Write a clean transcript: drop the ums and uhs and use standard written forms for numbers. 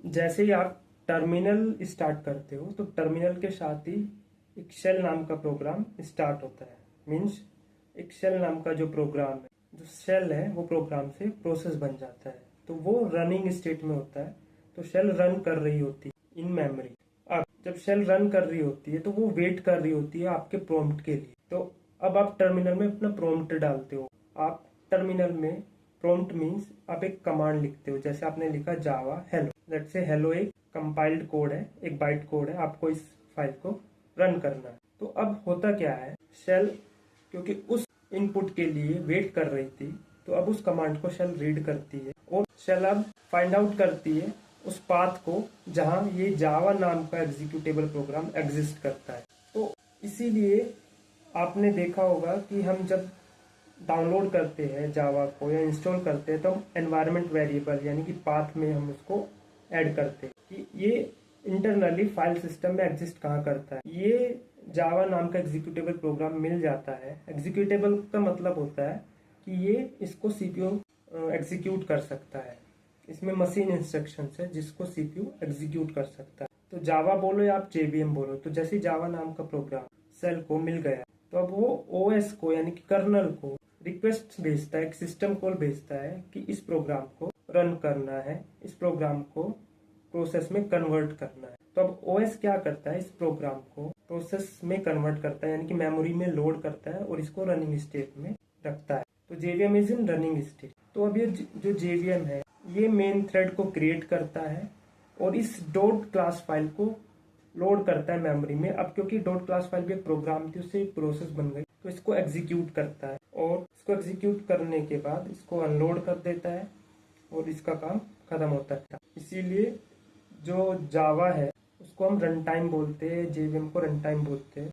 जैसे ही आप terminal start करते हो तो टर्मिनल के साथ ही एक शेल नाम का प्रोग्राम स्टार्ट होता है। मीन्स एक शेल नाम का जो प्रोग्राम है, जो शेल है वो प्रोग्राम से प्रोसेस बन जाता है, तो वो रनिंग स्टेट में होता है। तो शेल रन कर रही होती है इन मेमोरी। अब जब शेल रन कर रही होती है तो वो वेट कर रही होती है आपके प्रॉम्प्ट के लिए। तो अब आप टर्मिनल में अपना प्रॉम्प्ट डालते हो। आप टर्मिनल में प्रॉम्प्ट मीन्स आप एक कमांड लिखते हो। जैसे आपने लिखा जावा हेलो, लेट्स से हेलो एक कंपाइल्ड कोड है, एक बाइट कोड है, आपको इस फाइल को रन करना है। तो अब होता क्या है, शेल क्योंकि उस इनपुट के लिए वेट कर रही थी, तो अब उस कमांड को शेल रीड करती है और शेल अब फाइंड आउट करती है उस पाथ को जहां ये जावा नाम का एग्जीक्यूटेबल प्रोग्राम एग्जिस्ट करता है। तो इसीलिए आपने देखा होगा कि हम जब डाउनलोड करते हैं जावा को या इंस्टॉल करते हैं तो हम एनवायरनमेंट वेरिएबल यानी कि पाथ में हम उसको ऐड करते हैं कि ये इंटरनली फाइल सिस्टम में एग्जिस्ट कहाँ करता है। ये जावा नाम का एग्जीक्यूटेबल प्रोग्राम मिल जाता है। एग्जीक्यूटेबल का मतलब होता है कि ये इसको सीपीयू एग्जीक्यूट कर सकता है। इसमें मशीन इंस्ट्रक्शंस है जिसको सीपीयू एग्जीक्यूट कर सकता है। तो जावा बोलो या आप जेवीएम बोलो, तो जैसे जावा नाम का प्रोग्राम सेल को मिल गया तो अब वो ओएस को यानी कि कर्नल को रिक्वेस्ट भेजता है, एक सिस्टम कॉल भेजता है कि इस प्रोग्राम को रन करना है, इस प्रोग्राम को प्रोसेस में कन्वर्ट करना है। तो अब ओएस क्या करता है, इस प्रोग्राम को प्रोसेस में कन्वर्ट करता है यानी कि मेमोरी में लोड करता है और इसको रनिंग स्टेट में रखता है। तो JVM is in running state. तो अब ये जो जेवीएम है ये मेन थ्रेड को क्रिएट करता है और इस डॉट क्लास फाइल को लोड करता है मेमोरी में। अब क्योंकि डॉट क्लास फाइल भी एक प्रोग्राम थी, उससे प्रोसेस बन गई, तो इसको एग्जीक्यूट करता है और इसको एग्जीक्यूट करने के बाद इसको अनलोड कर देता है और इसका काम खत्म होता है। इसीलिए जो जावा है उसको हम रन टाइम बोलते हैं, जेवीएम को रन टाइम बोलते हैं।